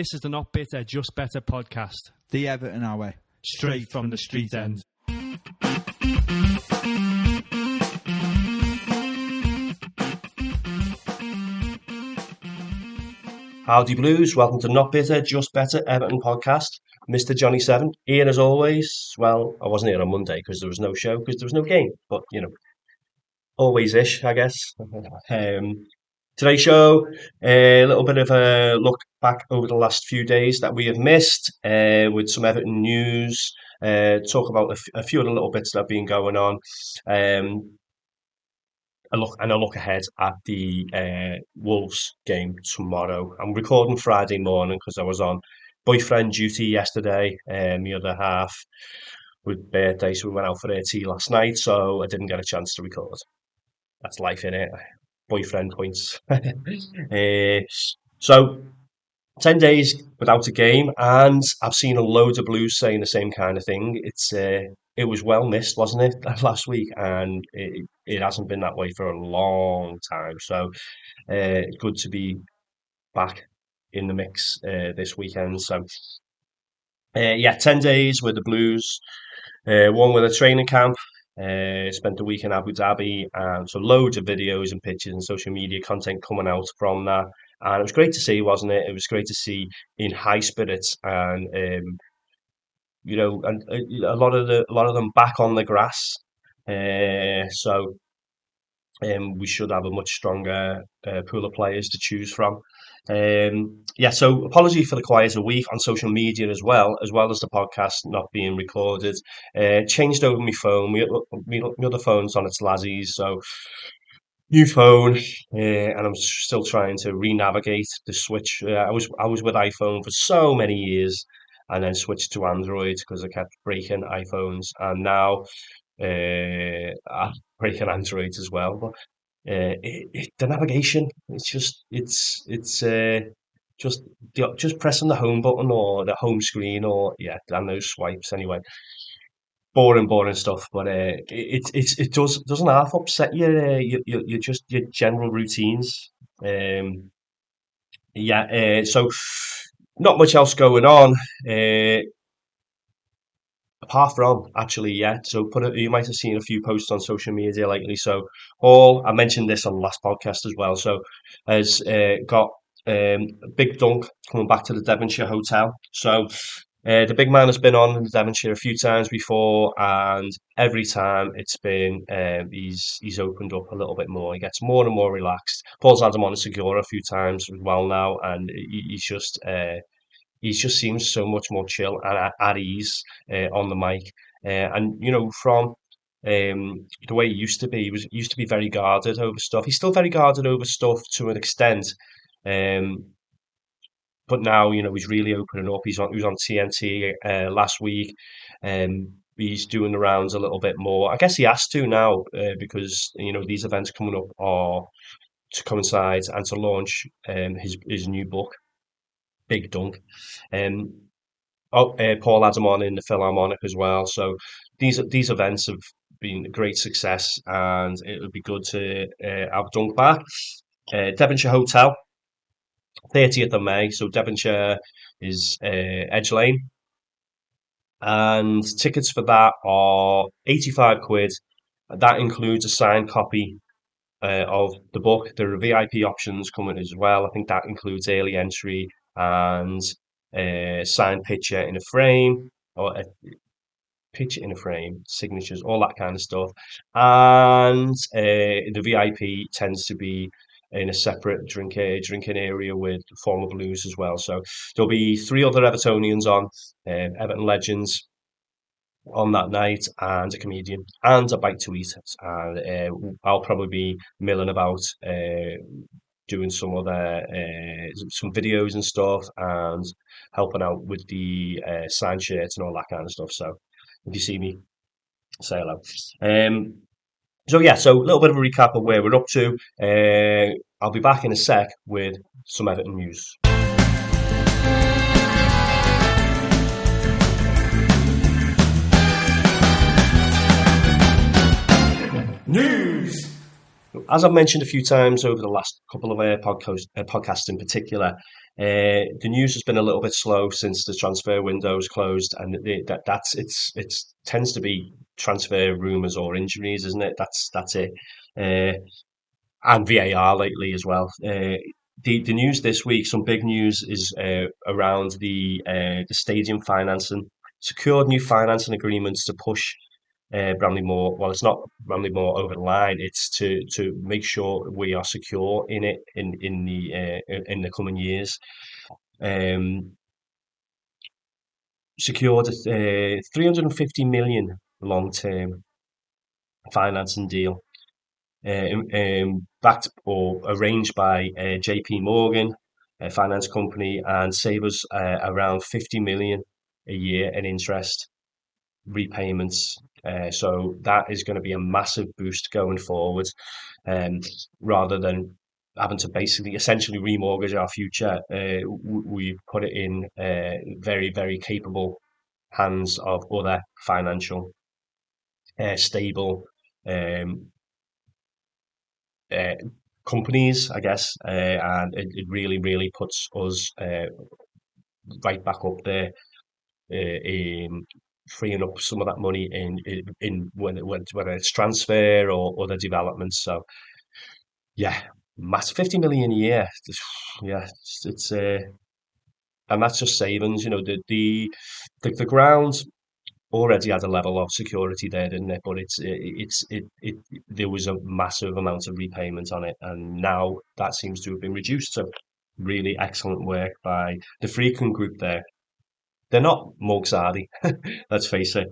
This is the Not Bitter, Just Better podcast. The Everton our way. Straight from the street end. Howdy Blues, welcome to Not Bitter, Just Better Everton podcast. Mr. Johnny 7, here as always. Well, I wasn't here on Monday because there was no show, because there was no game, but you know, always-ish, I guess. Today's show, a little bit of a look back over the last few days that we have missed, with some Everton news, talk about a few of the little bits that have been going on, a look ahead at the Wolves game tomorrow. I'm recording Friday morning because I was on boyfriend duty yesterday, the other half with birthday, so we went out for a tea last night, so I didn't get a chance to record. That's life, innit? Boyfriend points. So 10 days without a game, and I've seen a load of Blues saying the same kind of thing. It was well missed, wasn't it, last week, and it hasn't been that way for a long time. So good to be back in the mix this weekend. So 10 days with the Blues, one with a training camp. Spent the week in Abu Dhabi, and so loads of videos and pictures and social media content coming out from that, and it was great to see, wasn't it? It was great to see in high spirits, and and a lot of them back on the grass. So we should have a much stronger pool of players to choose from. So apology for the quieter week on social media as well as the podcast not being recorded. Changed over my phone. My other phone's on its lazzies, so new phone, and I'm still trying to re-navigate the switch. I was with iPhone for so many years, and then switched to Android because I kept breaking iPhones, and now I'm breaking Android as well. But the navigation, it's just pressing the home button or the home screen, or and those swipes anyway. Boring stuff, but it doesn't half upset your general routines. So not much else going on. Apart from, actually, so you might have seen a few posts on social media lately. So I mentioned this on the last podcast as well. So has got Big Dunk coming back to the Devonshire hotel. So the big man has been on in Devonshire a few times before, and every time it's been he's opened up a little bit more. He gets more and more relaxed. Paul's had him on a Segura a few times as well now, and he just seems so much more chill and at ease on the mic. And from the way he used to be, he used to be very guarded over stuff. He's still very guarded over stuff to an extent, but now he's really opening up. He was on TNT last week. He's doing the rounds a little bit more. I guess he has to now because these events coming up are to coincide and to launch his new book, Big Dunk. Paul had him on in the Philharmonic as well. So these events have been a great success, and it would be good to have Dunk back. Devonshire Hotel, 30th of May. So Devonshire is Edge Lane, and tickets for that are £85. That includes a signed copy of the book. There are VIP options coming as well. I think that includes early entry and signed picture in a frame, or a picture in a frame, signatures, all that kind of stuff. And the VIP tends to be in a separate drinking area with former Blues as well. So there'll be 3 other Evertonians on, Everton legends, on that night, and a comedian, and a bite to eat. And I'll probably be milling about doing some other some videos and stuff, and helping out with the signed shirts and all that kind of stuff. So if you see me, say hello. So a little bit of a recap of where we're up to. I'll be back in a sec with some Everton news. News! As I've mentioned a few times over the last couple of podcasts in particular, The news has been a little bit slow since the transfer window's closed, and it's tends to be transfer rumours or injuries, isn't it? That's it. Uh, and VAR lately as well. The news this week, some big news is around the stadium financing. Secured new financing agreements to push Bramley Moore. Well, it's not Bramley Moore over the line. It's to make sure we are secure in it in the coming years. Um, Secured a 350 million long term financing deal, backed or arranged by JP Morgan, a finance company, and save us around 50 million a year in interest repayments. So that is going to be a massive boost going forward, um, rather than having to basically essentially remortgage our future. We put it in very, very capable hands of other financial stable um, uh, companies, I guess, and it really, really puts us right back up there, in freeing up some of that money in whether it's transfer or other developments. So yeah, mass 50 million a year. Yeah, it's and that's just savings. You know, the ground already had a level of security there, didn't it? But it there was a massive amount of repayment on it, and now that seems to have been reduced. So really excellent work by the Freakin group there. They're not mugs, are they? Let's face it.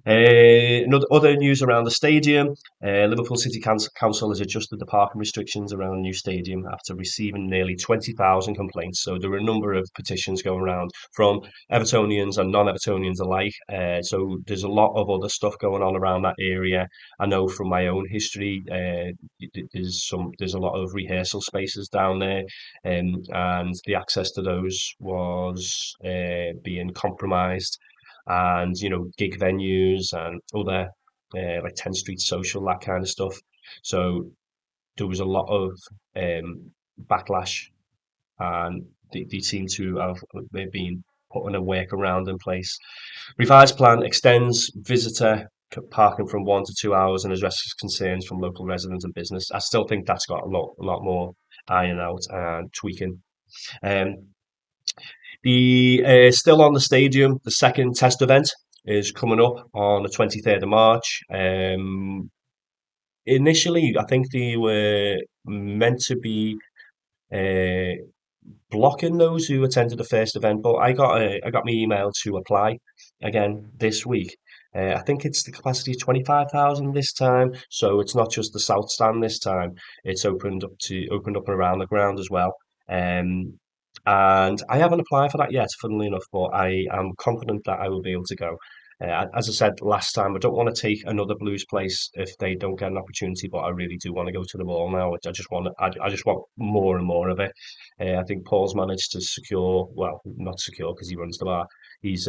Other news around the stadium. Liverpool City Council has adjusted the parking restrictions around the new stadium after receiving nearly 20,000 complaints. So there were a number of petitions going around from Evertonians and non-Evertonians alike. So there's a lot of other stuff going on around that area. I know from my own history, there's a lot of rehearsal spaces down there, and the access to those was being compromised, and gig venues and other like 10th Street Social, that kind of stuff. So there was a lot of backlash, and they seem to have been putting a workaround in place. Revised plan extends visitor parking from 1 to 2 hours and addresses concerns from local residents and business. I still think that's got a lot more iron out and tweaking. Um, the Still on the stadium, the second test event is coming up on the 23rd of March. Initially, I think they were meant to be uh, blocking those who attended the first event, but I got my email to apply again this week. I think it's the capacity of 25,000 this time, so it's not just the south stand this time. It's opened up around the ground as well. Um, and I haven't applied for that yet, funnily enough, but I am confident that I will be able to go. As I said last time, I don't want to take another Blues place if they don't get an opportunity, but I really do want to go to the ball now. I just want more and more of it. I think Paul's managed to secure, well, not secure because he runs the bar. He's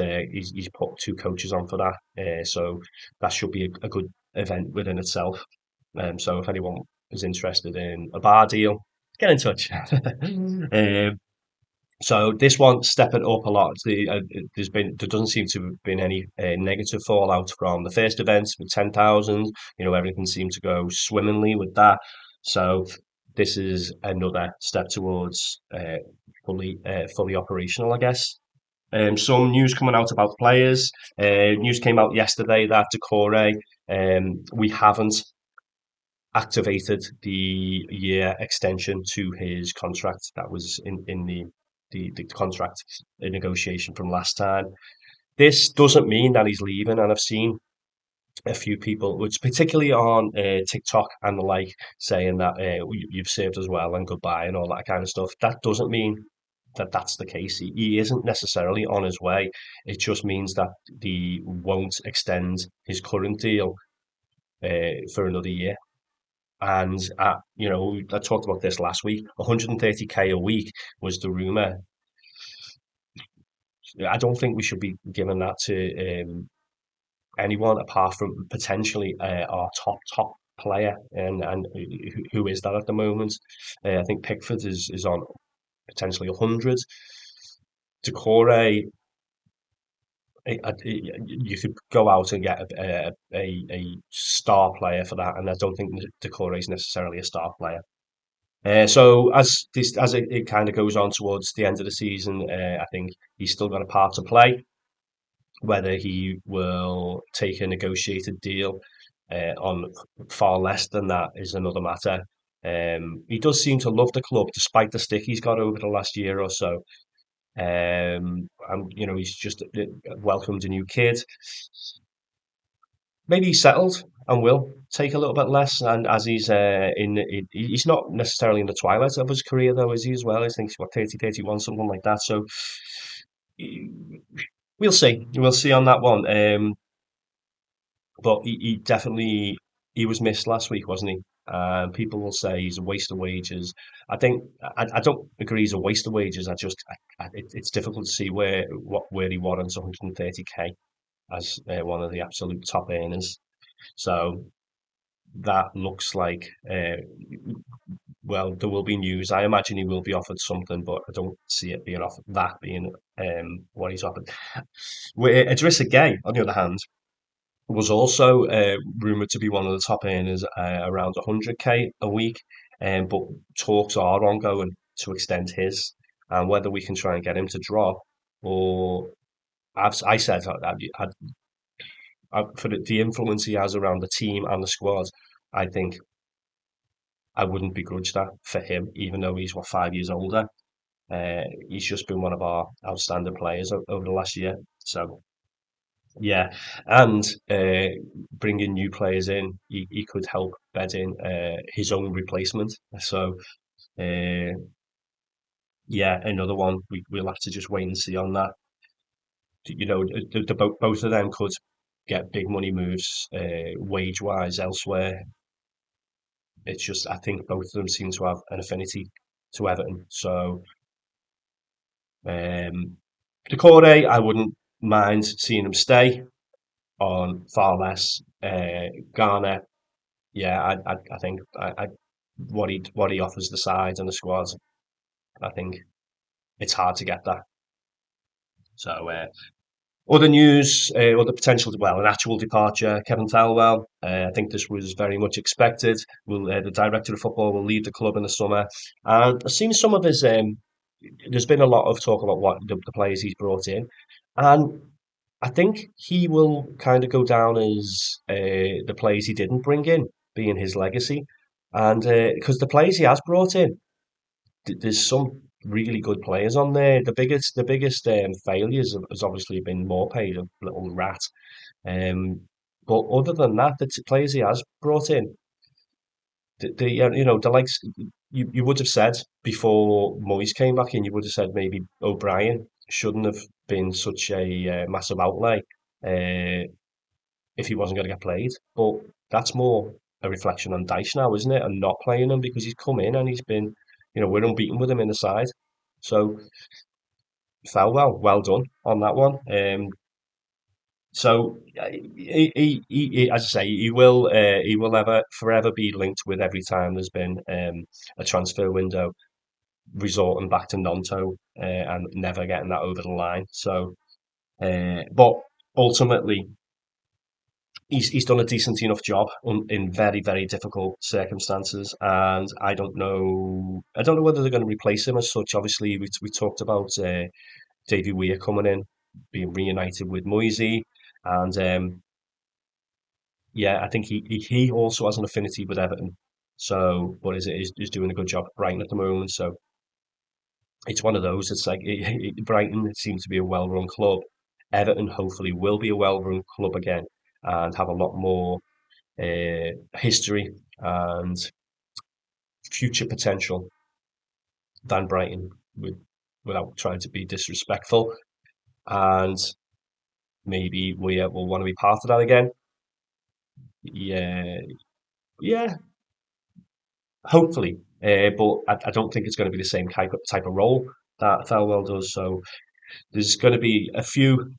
put two coaches on for that, so that should be a good event within itself. So if anyone is interested in a bar deal, get in touch. So this one stepping up a lot. There doesn't seem to have been any negative fallout from the first event with 10,000. Everything seemed to go swimmingly with that. So this is another step towards fully operational, I guess. Some news coming out about players. News came out yesterday that Decore, we haven't activated the year extension to his contract that was in the contract negotiation from last time. This doesn't mean that he's leaving, and I've seen a few people, which particularly on TikTok and the like, saying that you've served as well and goodbye and all that kind of stuff. That doesn't mean that that's the case. He isn't necessarily on his way. It just means that they won't extend his current deal for another year. And I talked about this last week. 130k a week was the rumor. I don't think we should be giving that to anyone apart from potentially our top player, and who is that at the moment? I think Pickford is on. potentially 100. Decore, you could go out and get a star player for that, and I don't think Decore is necessarily a star player. So as it kind of goes on towards the end of the season, I think he's still got a part to play. Whether he will take a negotiated deal on far less than that is another matter. He does seem to love the club, despite the stick he's got over the last year or so. And he's just welcomed a new kid. Maybe he's settled and will take a little bit less. And as he's not necessarily in the twilight of his career, though, is he as well? I think he's what 30, 31, something like that. So we'll see. We'll see on that one. But he definitely he was missed last week, wasn't he? People will say he's a waste of wages. I don't agree he's a waste of wages. It's difficult to see where he warrants 130k as one of the absolute top earners. So that looks like well, there will be news. I imagine he will be offered something, but I don't see it being offered that being what he's offered. Idrissa Gueye, on the other hand, was also rumoured to be one of the top earners, around 100k a week, but talks are ongoing to extend his, and whether we can try and get him to drop, or I said for the influence he has around the team and the squad, I think I wouldn't begrudge that for him, even though he's 5 years older. He's just been one of our outstanding players over the last year. So yeah, and bringing new players in, he could help bed in his own replacement. So uh, yeah, another one we'll have to just wait and see on that. Both of them could get big money moves wage wise elsewhere. It's just I think both of them seem to have an affinity to Everton. So Decore, I wouldn't mind seeing him stay on far less. Garner, yeah, I think what he offers the side and the squad, I think it's hard to get that. So other news, other potential, well, an actual departure, Kevin Thelwell. I think this was very much expected. The director of football will leave the club in the summer, and I've seen some of his. There's been a lot of talk about what the players he's brought in, and I think he will kind of go down as the players he didn't bring in, being his legacy, and because the players he has brought in, there's some really good players on there. The biggest failures has obviously been Morpay, a little rat. Um, but other than that, the players he has brought in, the likes you would have said before Moyes came back in, you would have said maybe O'Brien shouldn't have been such a massive outlay if he wasn't going to get played. But that's more a reflection on Dyche now, isn't it? And not playing him because he's come in and he's been, we're unbeaten with him in the side. So well done on that one. So as I say, he will ever forever be linked with every time there's been a transfer window resorting back to Nonto and never getting that over the line. So, but ultimately, he's done a decent enough job in very very difficult circumstances, and I don't know whether they're going to replace him as such. Obviously, we talked about Davy Weir coming in, being reunited with Moisey, and yeah, I think he also has an affinity with Everton. So, but is doing a good job at Brighton at the moment. So it's one of those. It's like Brighton seems to be a well-run club. Everton hopefully will be a well-run club again and have a lot more history and future potential than Brighton, without trying to be disrespectful. And maybe we will want to be part of that again. Yeah, yeah, hopefully. But I don't think it's going to be the same type of role that Thelwell does. So there's going to be a few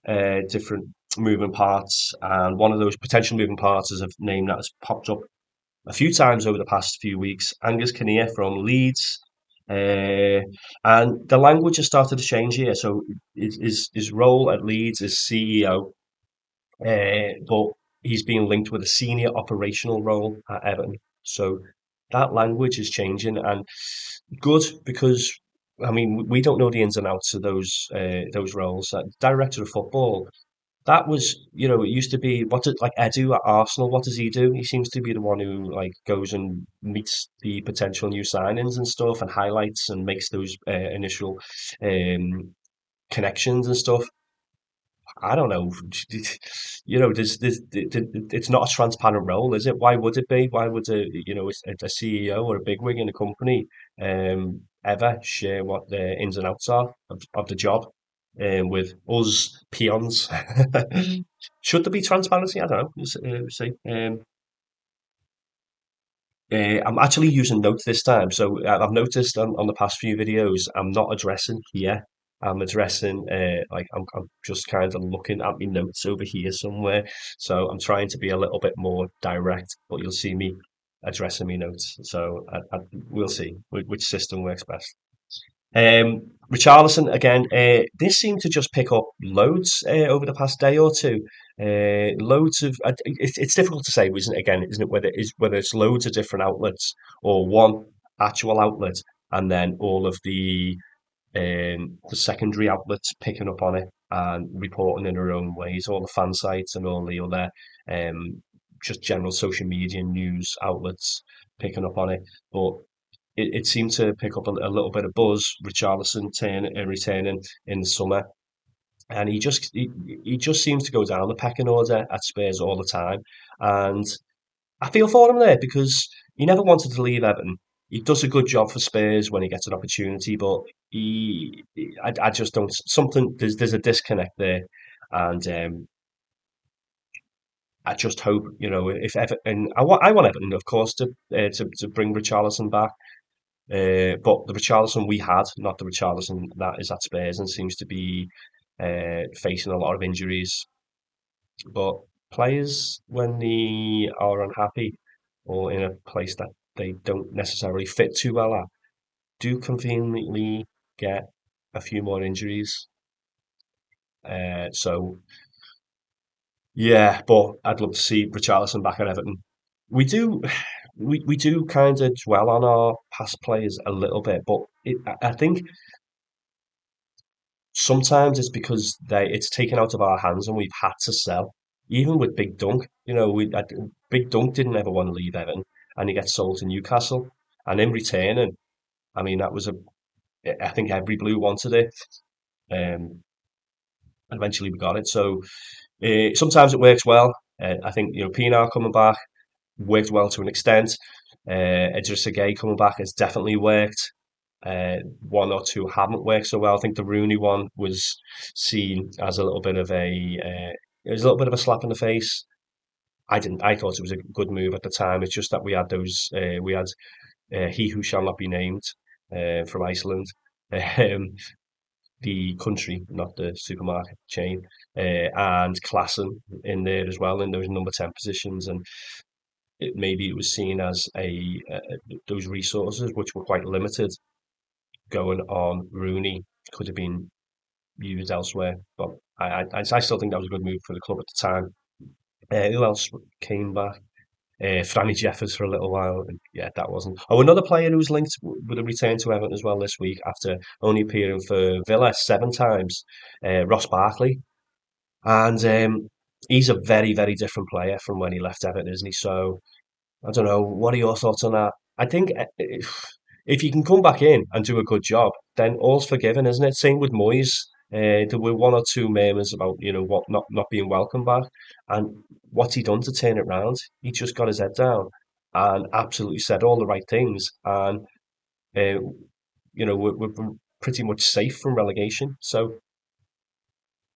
different moving parts, and one of those potential moving parts is a name that has popped up a few times over the past few weeks. Angus Kinnear from Leeds. Uh, and the language has started to change here. So his role at Leeds is CEO, but he's being linked with a senior operational role at Everton. So that language is changing, and good because I mean we don't know the ins and outs of those roles. Director of football, that was, it used to be what did like Edu at Arsenal. What does he do? He seems to be the one who like goes and meets the potential new signings and stuff, and highlights and makes those initial um, connections and stuff. I don't know. It's not a transparent role, is it? Why would it be? Why would a CEO or a bigwig in a company ever share what the ins and outs are of the job with us peons? Should there be transparency? I don't know. We'll see. I'm actually using notes this time. So I've noticed on the past few videos, I'm not addressing here. I'm addressing, I'm just kind of looking at my notes over here somewhere. So I'm trying to be a little bit more direct, but you'll see me addressing my notes. So we'll see which system works best. Richarlison again. This seemed to just pick up loads over the past day or two. Loads of it's difficult to say, isn't it? Again, isn't it? Whether it's loads of different outlets or one actual outlet, and then all of the secondary outlets picking up on it and reporting in their own ways. All the fan sites and all the other um, just general social media news outlets picking up on it, but it seemed to pick up a little bit of buzz. Richarlison returning in the summer, and he just seems to go down the pecking order at Spurs all the time. And I feel for him there because he never wanted to leave Everton. He does a good job for Spurs when he gets an opportunity, but I just don't. There's a disconnect there, and I just hope if Everton. I want Everton, of course, to bring Richarlison back. But the Richarlison we had, not the Richarlison that is at Spurs and seems to be facing a lot of injuries. But players, when they are unhappy or in a place that they don't necessarily fit too well at, do conveniently get a few more injuries. So yeah, but I'd love to see Richarlison back at Everton. We do, we do kind of dwell on our past players a little bit, but I think sometimes it's because it's taken out of our hands and we've had to sell. Even with Big Dunk, Big Dunk didn't ever want to leave Everton, and he gets sold to Newcastle. And in returning, I mean, I think every blue wanted it. Um, Eventually we got it. So sometimes it works well. I think Pinar coming back worked well to an extent. Idrissa Gueye coming back has definitely worked. One or two haven't worked so well. I think the Rooney one was seen as a little bit of it was a little bit of a slap in the face. I didn't. I thought it was a good move at the time. It's just that we had he who shall not be named from Iceland, um, the country, not the supermarket chain, and Klassen in there as well in those number 10 positions, and maybe it was seen as those resources which were quite limited going on Rooney could have been used elsewhere. But I still think that was a good move for the club at the time. Who else came back? Franny Jeffers for a little while, and yeah, that wasn't. Oh, another player who was linked with a return to Everton as well this week after only appearing for Villa 7 times, Ross Barkley, and he's a very, very different player from when he left Everton, isn't he? So I don't know. What are your thoughts on that? I think if you can come back in and do a good job, then all's forgiven, isn't it? Same with Moyes. There were one or two murmurs about what not being welcome back, and what's he done to turn it round? He just got his head down and absolutely said all the right things, and uh, we're pretty much safe from relegation. So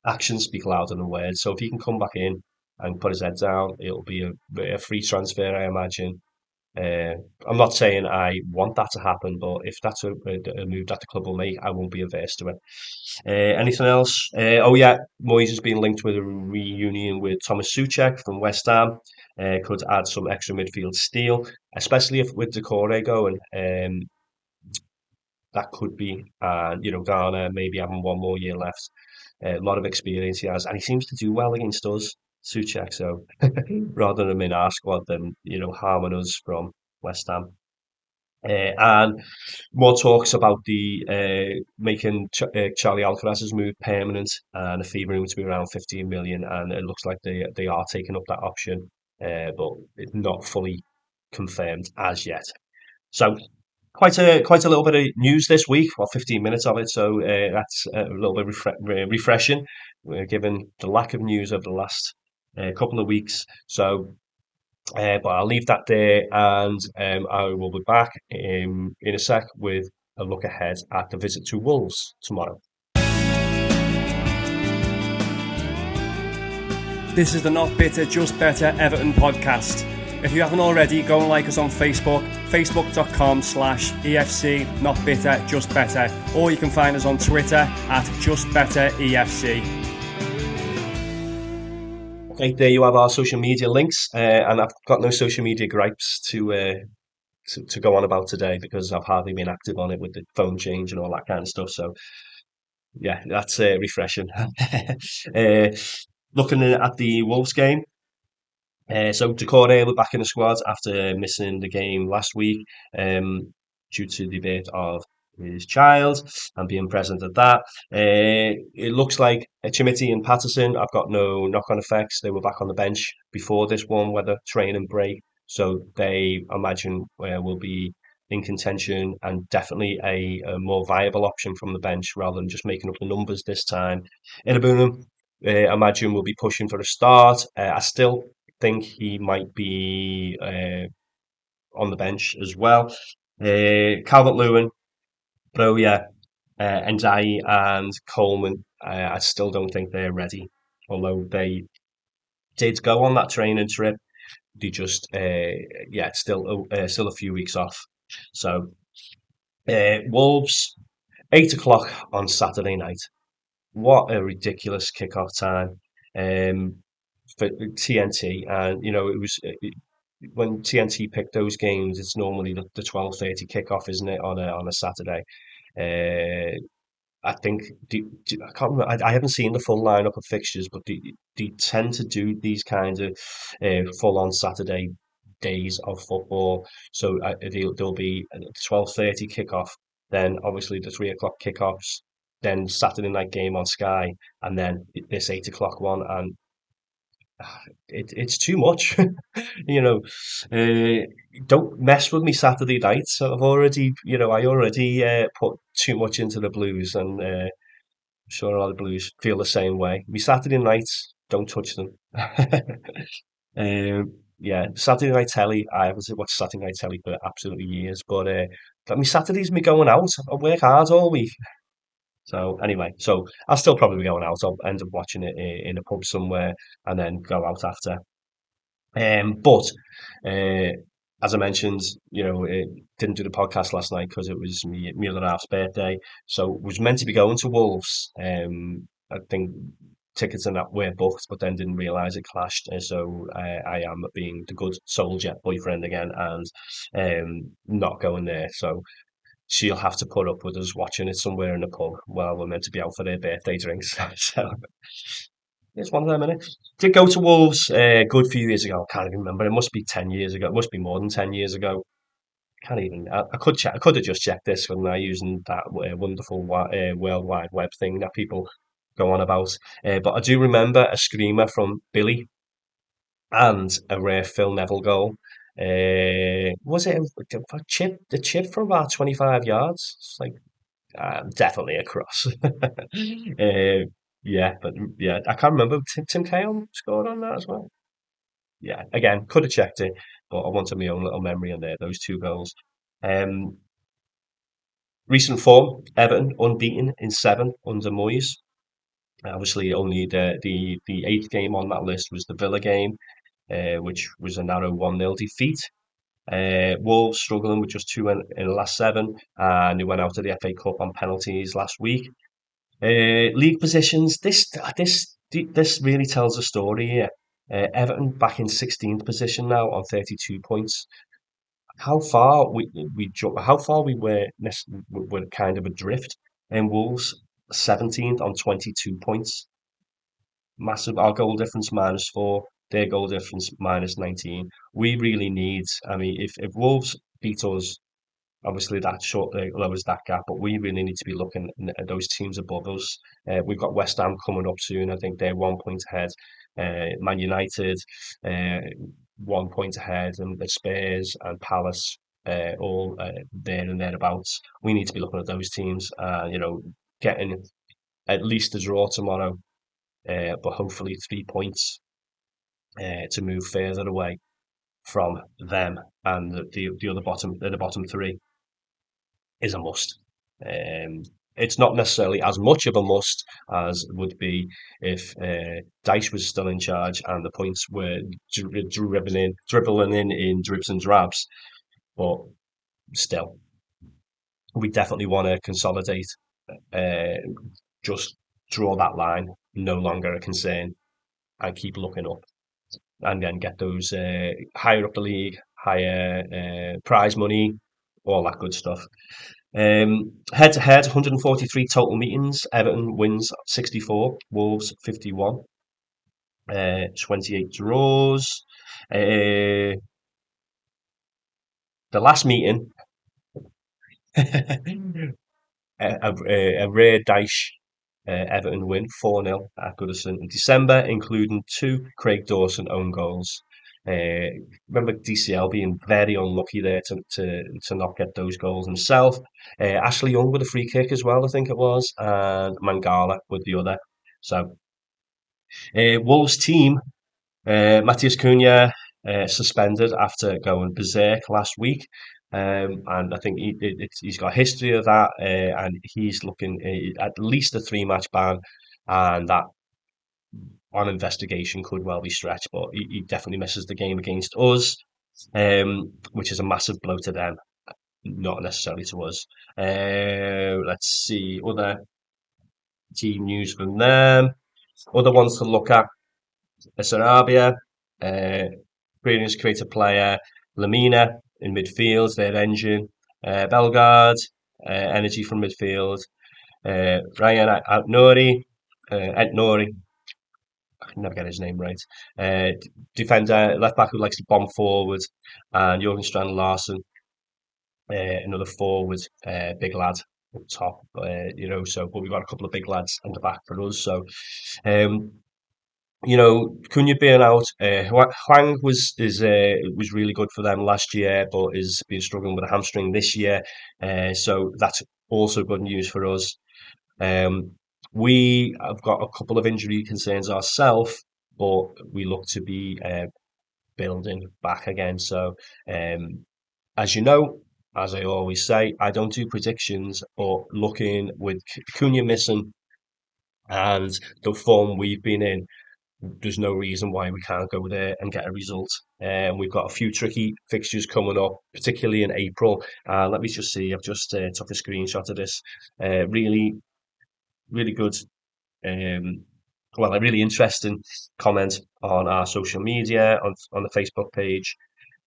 actions speak louder than words. So if he can come back in and put his head down, it'll be a free transfer, I imagine. uh, I'm not saying I want that to happen, but if that's a move that the club will make, I won't be averse to it. Anything else? Oh yeah, Moyes has been linked with a reunion with Thomas Souček from West Ham. Could add some extra midfield steel, especially if with Decore going. that could be. And Garner maybe having one more year left. A lot of experience he has, and he seems to do well against us, Suchek. So rather than him in our squad, then harming us from West Ham. And more talks about the making Charlie Alcaraz's move permanent, and the fee room to be around 15 million, and it looks like they are taking up that option, but it's not fully confirmed as yet. So quite a little bit of news this week, well, 15 minutes of it, so that's a little bit refreshing, given the lack of news over the last couple of weeks. So but I'll leave that there, and I will be back in a sec with a look ahead at the visit to Wolves tomorrow. This is the Not Bitter, Just Better Everton podcast. If you haven't already, go and like us on Facebook, facebook.com/EFC Not Bitter, Just Better, or you can find us on Twitter at Just Better EFC. Okay, there you have our social media links, and I've got no social media gripes to go on about today because I've hardly been active on it with the phone change and all that kind of stuff. So yeah, that's refreshing. Looking at the Wolves game, so Decore were back in the squad after missing the game last week due to the birth of his child and being present at that. It looks like Chimiti and Patterson have got no knock-on effects. They were back on the bench before this one, whether training break. So they, imagine, will be in contention and definitely a more viable option from the bench rather than just making up the numbers this time. Inabunum, imagine, will be pushing for a start. I still think he might be on the bench as well. Calvert-Lewin, Broja, Ndiaye and Coleman, I still don't think they're ready. Although they did go on that training trip, they just, still a few weeks off. So, Wolves, 8 o'clock on Saturday night. What a ridiculous kickoff time for TNT. And, it was when TNT picked those games, it's normally the 12:30 kickoff, isn't it, on a Saturday? Uh, I think I can't remember. I haven't seen the full lineup of fixtures, but they tend to do these kinds of full on Saturday days of football. So there'll be a 12:30 kickoff, then obviously the 3 o'clock kickoffs, then Saturday night game on Sky, and then this 8 o'clock one, and it's too much. you know, uh, don't mess with me Saturday nights. So I already put too much into the Blues, and I'm sure a lot of Blues feel the same way. Me Saturday nights, don't touch them. Yeah, Saturday night telly. I haven't watched Saturday night telly for absolutely years, but me Saturdays me going out. I work hard all week. So anyway, so I'll still probably be going out. I'll end up watching it in a pub somewhere and then go out after. But uh, as I mentioned, didn't do the podcast last night because it was me other half's birthday. So was meant to be going to Wolves. I think tickets and that were booked, but then didn't realise it clashed. So I am being the good soldier boyfriend again and not going there. So she'll have to put up with us watching it somewhere in a pub while we're meant to be out for their birthday drinks. So it's one of them, innit? Did go to Wolves a good few years ago. I can't even remember. It must be 10 years ago. It must be more than 10 years ago. Can't even. I could check. I could have just checked this when I using that wonderful World Wide Web thing that people go on about. But I do remember a screamer from Billy and a rare Phil Neville goal. Was it a chip? The chip from about 25 yards. It's like definitely a cross. Yeah, but yeah, I can't remember. Tim Cahill scored on that as well. Yeah, again, could have checked it, but I wanted my own little memory on there. Those two goals. Um, Recent form: Everton unbeaten in 7 under Moyes. Obviously, only the eighth game on that list was the Villa game, which was a narrow 1-0 defeat. Wolves struggling with just two in the last 7, and they went out of the FA Cup on penalties last week. League positions. This really tells a story here. Everton back in 16th position now on 32 points. how far we were kind of adrift. And Wolves 17th on 22 points, massive. Our goal difference -4, their goal difference -19. We really need. I mean, if Wolves beat us, obviously that lowers that gap, but we really need to be looking at those teams above us. We've got West Ham coming up soon. I think they're 1 point ahead. Man United, uh, 1 point ahead, and the Spurs and Palace, all there and thereabouts. We need to be looking at those teams. Getting at least a draw tomorrow, but hopefully 3 points to move further away from them and the other the bottom three is a must. Um, it's not necessarily as much of a must as would be if Dyche was still in charge and the points were dribbling in dribs and drabs. But still, we definitely want to consolidate. Uh, just draw that line, no longer a concern, and keep looking up, and then get those higher up the league, higher prize money, all that good stuff. Head to head, 143 total meetings. Everton wins 64, Wolves 51, 28 draws. The last meeting, a rare Dyche Everton win 4-0 at Goodison in December, including two Craig Dawson own goals. Remember DCL being very unlucky there to not get those goals himself. Ashley Young with a free kick as well, I think it was, and Mangala with the other. So, Wolves team, Matthias Cunha suspended after going berserk last week. And I think he's got a history of that, and he's looking at least a 3 match ban, and that on investigation could well be stretched, but he definitely misses the game against us, which is a massive blow to them, not necessarily to us. Let's see, other team news from them. Other ones to look at: Sarabia, Brilliance creative player, Lamina in midfield, their engine, Bellegarde, energy from midfield, Ryan Outnori, I can never get his name right, defender, left back who likes to bomb forward, and Jurgen Strand Larsen, another forward, big lad up top, but we've got a couple of big lads in the back for us, so um, Cunha being out, Hwang was really good for them last year, but is been struggling with a hamstring this year. So that's also good news for us. Um, we have got a couple of injury concerns ourselves, but we look to be building back again. So, as you know, as I always say, I don't do predictions, but looking with Cunha missing and the form we've been in, there's no reason why we can't go there and get a result. We've got a few tricky fixtures coming up, particularly in April. Let me just see. I've just took a screenshot of this. Really, really good. Um, a really interesting comment on our social media on the Facebook page.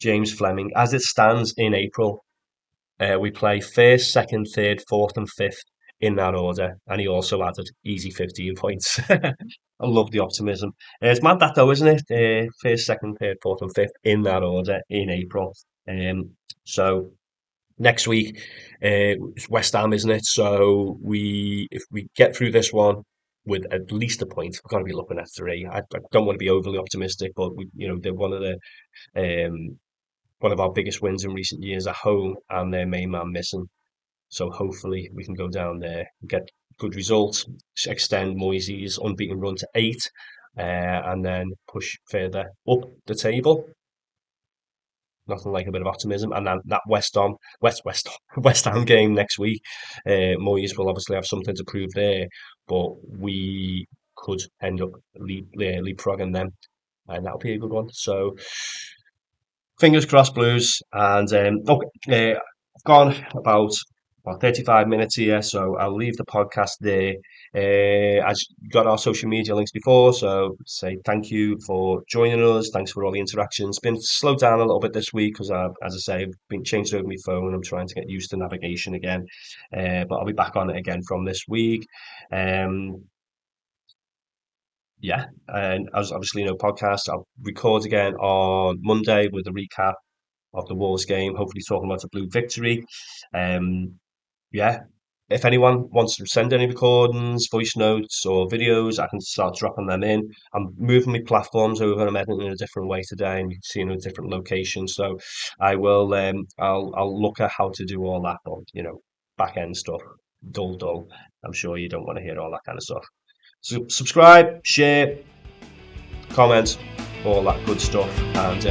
James Fleming, as it stands in April, we play first, second, third, fourth, and fifth in that order. And he also added easy 15 points. I love the optimism. It's mad that though, isn't it? First, second, third, fourth, and fifth in that order in April. So next week, it's West Ham, isn't it? So if we get through this one with at least a point, we're going to be looking at three. I don't want to be overly optimistic, but they're one of our biggest wins in recent years at home, and their main man missing. So hopefully we can go down there, get good results, extend Moyes' unbeaten run to 8, and then push further up the table. Nothing like a bit of optimism, and then that West Ham game next week. Moyes will obviously have something to prove there, but we could end up leapfrogging them, and that'll be a good one. So fingers crossed, Blues. And I've gone about about 35 minutes here, so I'll leave the podcast there. As you got our social media links before, so say thank you for joining us. Thanks for all the interactions. Been slowed down a little bit this week because, as I say, I've been changed over my phone. I'm trying to get used to navigation again, but I'll be back on it again from this week. Yeah, and as obviously podcast, I'll record again on Monday with a recap of the Wolves game, hopefully talking about a blue victory. Yeah, if anyone wants to send any recordings, voice notes, or videos, I can start dropping them in. I'm moving my platforms over. I'm editing in a different way today, and you can see in a different location. So I will. I'll look at how to do all that, but back end stuff, dull. I'm sure you don't want to hear all that kind of stuff. So subscribe, share, comment, all that good stuff, and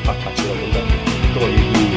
I'll catch you on Monday. Go on, you.